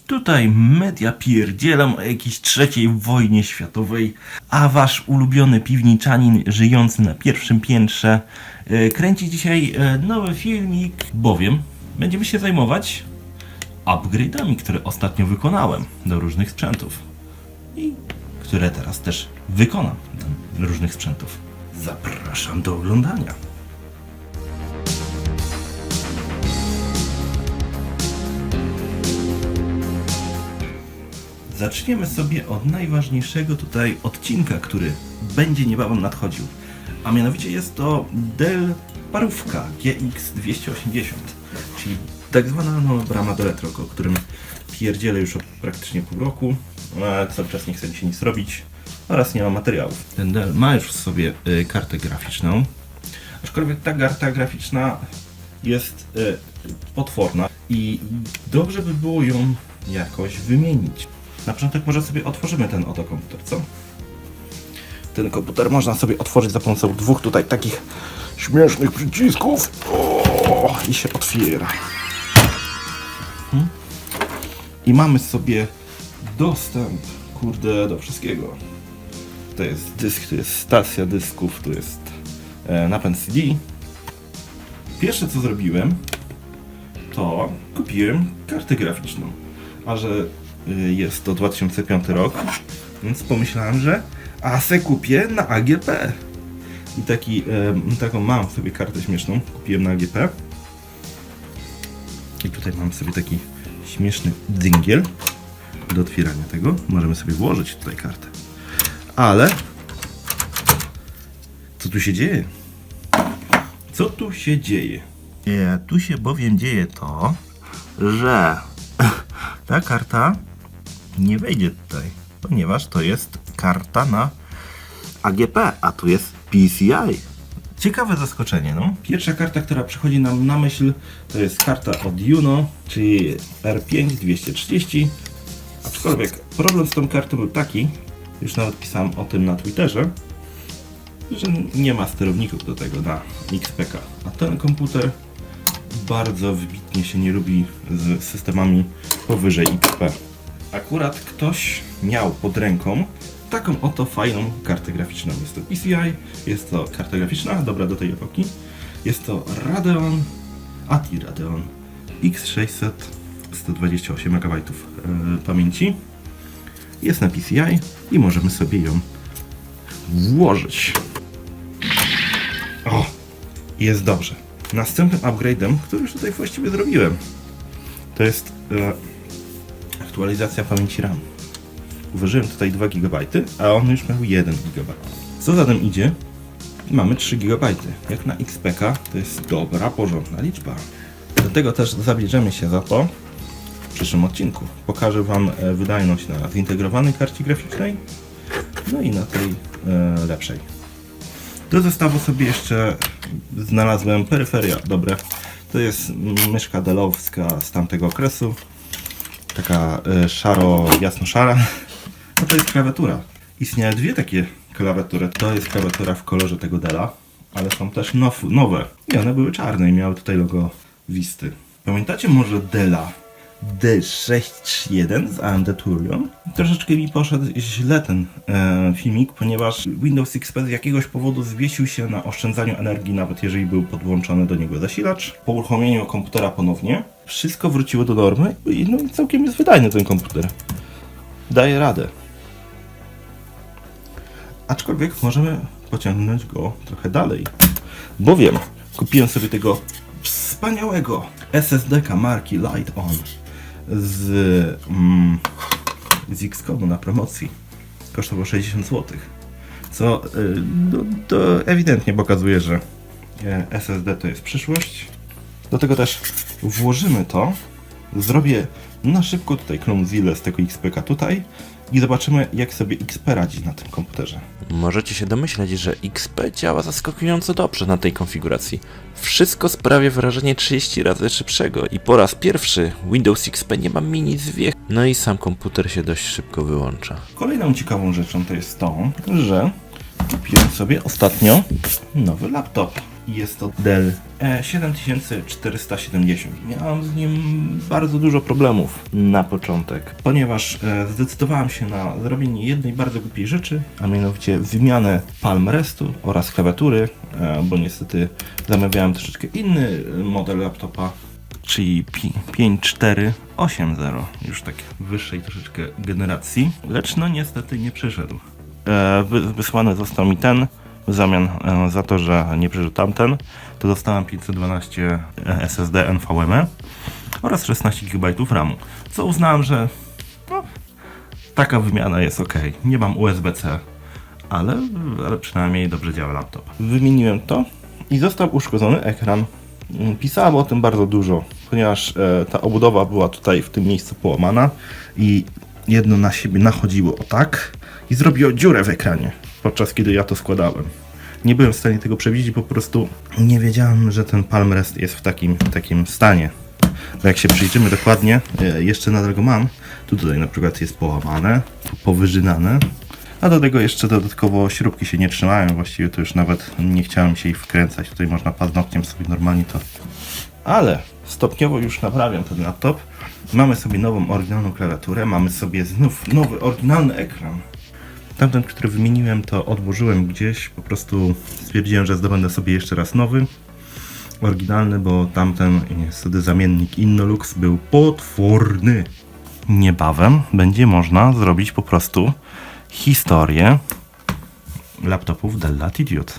Tutaj media pierdzielą o jakiejś III wojnie światowej, a wasz ulubiony piwniczanin żyjący na pierwszym piętrze kręci dzisiaj nowy filmik, bowiem będziemy się zajmować upgrade'ami, które ostatnio wykonałem do różnych sprzętów i które teraz też wykonam do różnych sprzętów. Zapraszam do oglądania. Zaczniemy sobie od najważniejszego tutaj odcinka, który będzie niebawem nadchodził. A mianowicie jest to Dell parówka GX280, czyli tak zwana brama do retro, o którym pierdzielę już od praktycznie pół roku, a cały czas nie chcę mi się nic robić oraz nie ma materiałów. Ten Dell ma już w sobie kartę graficzną, aczkolwiek ta karta graficzna jest potworna i dobrze by było ją jakoś wymienić. Na początek może sobie otworzymy ten oto komputer, co? Ten komputer można sobie otworzyć za pomocą dwóch tutaj takich śmiesznych przycisków. O, i się otwiera. I mamy sobie dostęp, kurde, do wszystkiego. To jest dysk, to jest stacja dysków, to jest napęd CD. Pierwsze co zrobiłem, to kupiłem kartę graficzną. A że jest to 2005 rok, więc pomyślałem, że se kupię na AGP. I taką mam sobie kartę śmieszną, kupiłem na AGP. I tutaj mam sobie taki śmieszny dyngiel do otwierania tego. Możemy sobie włożyć tutaj kartę. Ale co tu się dzieje? Co tu się dzieje? Tu się bowiem dzieje to, że ta karta nie wejdzie tutaj, ponieważ to jest karta na AGP, a tu jest PCI. Ciekawe zaskoczenie, no. Pierwsza karta, która przychodzi nam na myśl, to jest karta od Juno, czyli R5-230. Aczkolwiek problem z tą kartą był taki, już nawet pisałem o tym na Twitterze, że nie ma sterowników do tego na XPK. A ten komputer bardzo wybitnie się nie lubi z systemami powyżej XP. Akurat ktoś miał pod ręką taką oto fajną kartę graficzną. Jest to PCI, jest to karta graficzna, dobra do tej epoki. Jest to Radeon, ATI Radeon X600, 128 MB pamięci. Jest na PCI i możemy sobie ją włożyć. O, jest dobrze. Następnym upgrade'em, który już tutaj właściwie zrobiłem, to jest aktualizacja pamięci RAM. Użyłem tutaj 2 GB, a on już miał 1 GB. Co za tym idzie? Mamy 3 GB. Jak na XPK to jest dobra, porządna liczba. Do tego też zabierzemy się za to w przyszłym odcinku. Pokażę Wam wydajność na zintegrowanej karcie graficznej, no i na tej lepszej. Do zestawu sobie jeszcze znalazłem peryferia dobre. To jest myszka dellowska z tamtego okresu. Taka jasno-szara. No to jest klawiatura. Istnieją dwie takie klawiatury. To jest klawiatura w kolorze tego Della, ale są też nowe. I one były czarne i miały tutaj logo Visty. Pamiętacie może Della D631 z AMD Turion? Troszeczkę mi poszedł źle ten filmik, ponieważ Windows XP z jakiegoś powodu zwiesił się na oszczędzaniu energii, nawet jeżeli był podłączony do niego zasilacz. Po uruchomieniu komputera ponownie wszystko wróciło do normy i całkiem jest wydajny ten komputer. Daje radę. Aczkolwiek możemy pociągnąć go trochę dalej, bowiem kupiłem sobie tego wspaniałego SSD-ka marki Light On z XCOM-u na promocji. Kosztowało 60 zł. Co to ewidentnie pokazuje, że SSD to jest przyszłość. Do tego też włożymy to. Zrobię na szybko tutaj Clone z tego XPK tutaj i zobaczymy, jak sobie XP radzi na tym komputerze. Możecie się domyśleć, że XP działa zaskakująco dobrze na tej konfiguracji. Wszystko sprawia wrażenie 30 razy szybszego i po raz pierwszy Windows XP nie ma mini zwiech, no i sam komputer się dość szybko wyłącza. Kolejną ciekawą rzeczą to jest to, że kupiłem sobie ostatnio nowy laptop. i jest to Dell E7470. Miałem z nim bardzo dużo problemów na początek, ponieważ zdecydowałem się na zrobienie jednej bardzo głupiej rzeczy, a mianowicie wymianę palm restu oraz klawiatury, bo niestety zamawiałem troszeczkę inny model laptopa, czyli 5480, już tak wyższej troszeczkę generacji, lecz no niestety nie przyszedł. Wysłany został mi ten, w zamian za to, że nie przyszedł tamten, to dostałem 512 SSD NVMe oraz 16 GB RAMu, co uznałem, że no, taka wymiana jest ok. Nie mam USB-C, ale przynajmniej dobrze działa laptop. Wymieniłem to i został uszkodzony ekran. Pisałem o tym bardzo dużo, ponieważ ta obudowa była tutaj w tym miejscu połamana i jedno na siebie nachodziło o tak i zrobiło dziurę w ekranie, podczas kiedy ja to składałem. Nie byłem w stanie tego przewidzieć, po prostu nie wiedziałem, że ten palm rest jest w takim stanie. Bo jak się przyjrzymy dokładnie, jeszcze nadal go mam, tutaj na przykład jest połamane, powyżynane, a do tego jeszcze dodatkowo śrubki się nie trzymają, właściwie to już nawet nie chciałem się ich wkręcać, tutaj można paznokciem sobie normalnie to... Ale stopniowo już naprawiam ten laptop, mamy sobie nową, oryginalną klawiaturę, mamy sobie znów nowy, oryginalny ekran. Tamten, który wymieniłem, to odłożyłem gdzieś, po prostu stwierdziłem, że zdobędę sobie jeszcze raz nowy, oryginalny, bo tamten niestety zamiennik Innolux był potworny. Niebawem będzie można zrobić po prostu historię laptopów Dell Latitude.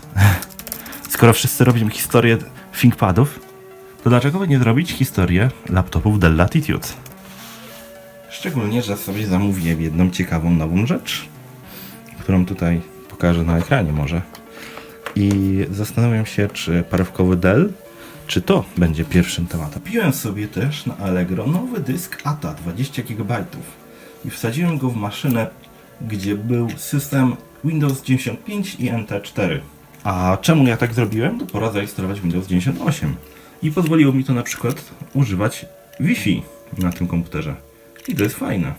Skoro wszyscy robią historię ThinkPadów, to dlaczego by nie zrobić historię laptopów Dell Latitude? Szczególnie, że sobie zamówiłem jedną ciekawą nową rzecz, którą tutaj pokażę na ekranie może. I zastanawiam się, czy parówkowy Dell, czy to będzie pierwszym tematem. Kupiłem sobie też na Allegro nowy dysk ATA 20 GB i wsadziłem go w maszynę, gdzie był system Windows 95 i NT4. A czemu ja tak zrobiłem? To pora zainstalować Windows 98. I pozwoliło mi to na przykład używać Wi-Fi na tym komputerze. I to jest fajne.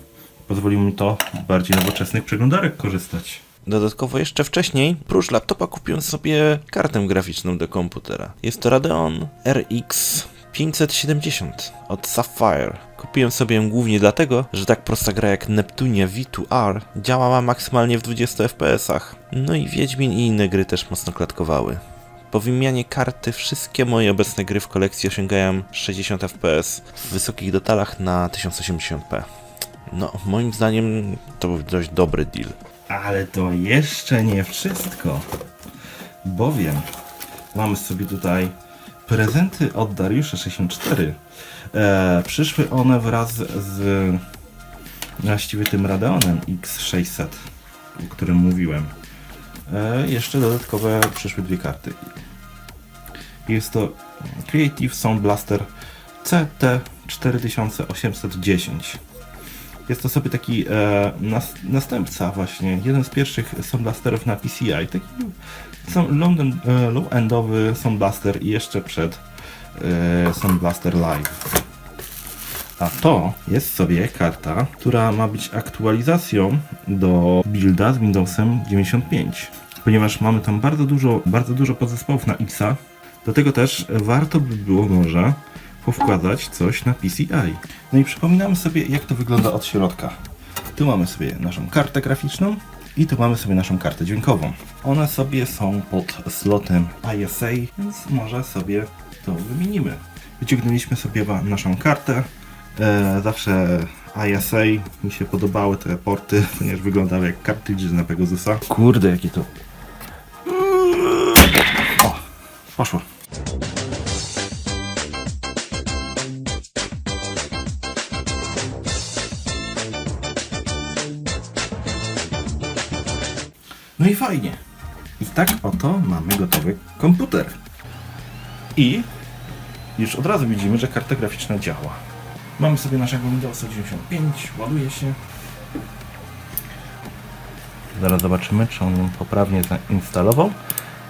Pozwoliło mi to z bardziej nowoczesnych przeglądarek korzystać. Dodatkowo jeszcze wcześniej, prócz laptopa kupiłem sobie kartę graficzną do komputera. Jest to Radeon RX 570 od Sapphire. Kupiłem sobie ją głównie dlatego, że tak prosta gra jak Neptunia V2R działała maksymalnie w 20 FPS-ach. No i Wiedźmin i inne gry też mocno klatkowały. Po wymianie karty wszystkie moje obecne gry w kolekcji osiągają 60 FPS w wysokich detalach na 1080p. No, moim zdaniem to był dość dobry deal. Ale to jeszcze nie wszystko, bowiem mamy sobie tutaj prezenty od Dariusza 64. Przyszły one wraz z właściwie tym Radeonem X600, o którym mówiłem. Jeszcze dodatkowe przyszły dwie karty. Jest to Creative Sound Blaster CT4810. Jest to sobie taki następca właśnie, jeden z pierwszych Sound Blasterów na PCI, taki low-endowy Sound Blaster i jeszcze przed Sound Blaster Live. A to jest sobie karta, która ma być aktualizacją do builda z Windowsem 95, ponieważ mamy tam bardzo dużo podzespołów na Xa, do tego też warto by było może powkładać coś na PCI. No i przypominamy sobie, jak to wygląda od środka. Tu mamy sobie naszą kartę graficzną i tu mamy sobie naszą kartę dźwiękową. One sobie są pod slotem ISA, więc może sobie to wymienimy. Wyciągnęliśmy sobie naszą kartę. Zawsze ISA mi się podobały te porty, ponieważ wyglądały jak kartridże na Pegasusa. Kurde, jakie to... O, poszło. No i fajnie. I tak oto mamy gotowy komputer. I już od razu widzimy, że karta graficzna działa. Mamy sobie naszego Windowsa 95, ładuje się. Zaraz zobaczymy, czy on ją poprawnie zainstalował.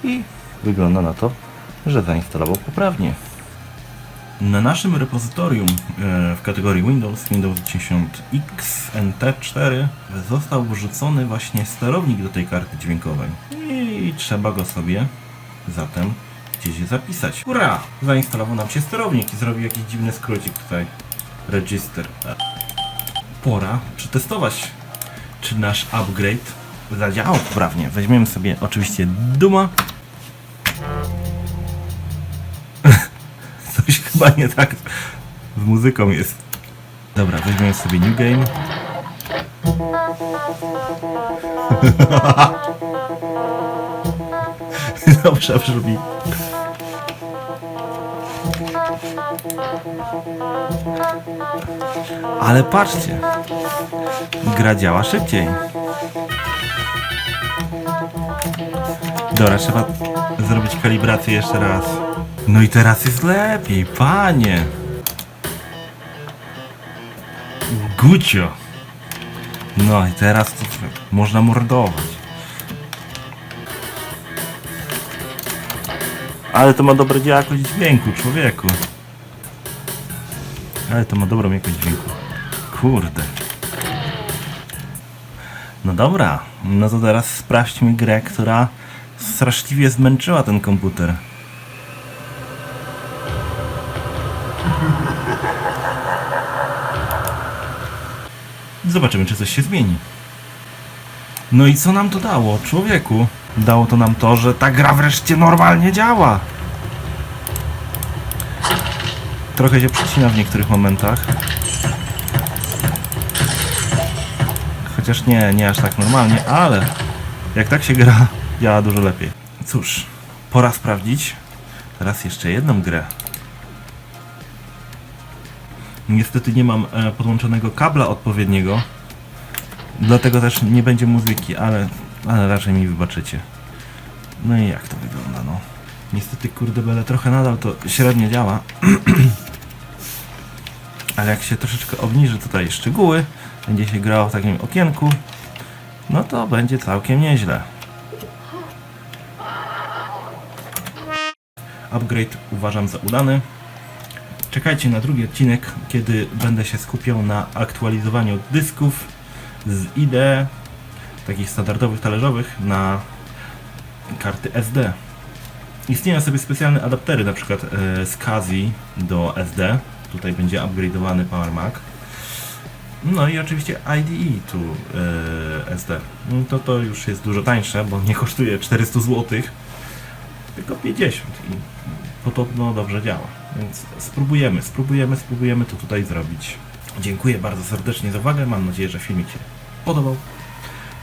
I wygląda na to, że zainstalował poprawnie. Na naszym repozytorium w kategorii Windows 10X NT4 został wrzucony właśnie sterownik do tej karty dźwiękowej. I trzeba go sobie zatem gdzieś je zapisać. Hurra! Zainstalował nam się sterownik i zrobił jakiś dziwny skrócik tutaj. Register. Pora przetestować, czy nasz upgrade zadziałał poprawnie. Weźmiemy sobie oczywiście Duma. Coś chyba nie tak z muzyką jest. Dobra, weźmiemy sobie New Game. Dobrze brzmi. Ale patrzcie, gra działa szybciej. Dobra, trzeba zrobić kalibrację jeszcze raz. No i teraz jest lepiej, panie. Gucio. No i teraz to można mordować. Ale to ma dobrą jakość dźwięku, człowieku. Ale to ma dobrą jakość dźwięku. Kurde. No dobra, no to teraz sprawdźmy grę, która straszliwie zmęczyła ten komputer. Zobaczymy, czy coś się zmieni. No i co nam to dało, człowieku? Dało to nam to, że ta gra wreszcie normalnie działa. Trochę się przycina w niektórych momentach. Chociaż nie aż tak normalnie, ale jak tak się gra, działa dużo lepiej. Cóż, pora sprawdzić teraz jeszcze jedną grę. Niestety nie mam podłączonego kabla odpowiedniego, dlatego też nie będzie muzyki, ale raczej mi wybaczycie. No i jak to wygląda, no. Niestety, kurde bele, trochę nadal to średnio działa. Ale jak się troszeczkę obniży tutaj szczegóły, będzie się grało w takim okienku, no to będzie całkiem nieźle. Upgrade uważam za udany. Czekajcie na drugi odcinek, kiedy będę się skupiał na aktualizowaniu dysków z IDE, takich standardowych, talerzowych, na karty SD. Istnieją sobie specjalne adaptery, na przykład z SCSI do SD. Tutaj będzie upgrade'owany Power Mac. No i oczywiście IDE tu SD. To już jest dużo tańsze, bo nie kosztuje 400 zł, tylko 50 i podobno dobrze działa. Więc spróbujemy to tutaj zrobić. Dziękuję bardzo serdecznie za uwagę. Mam nadzieję, że filmik się podobał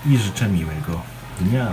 i życzę miłego dnia.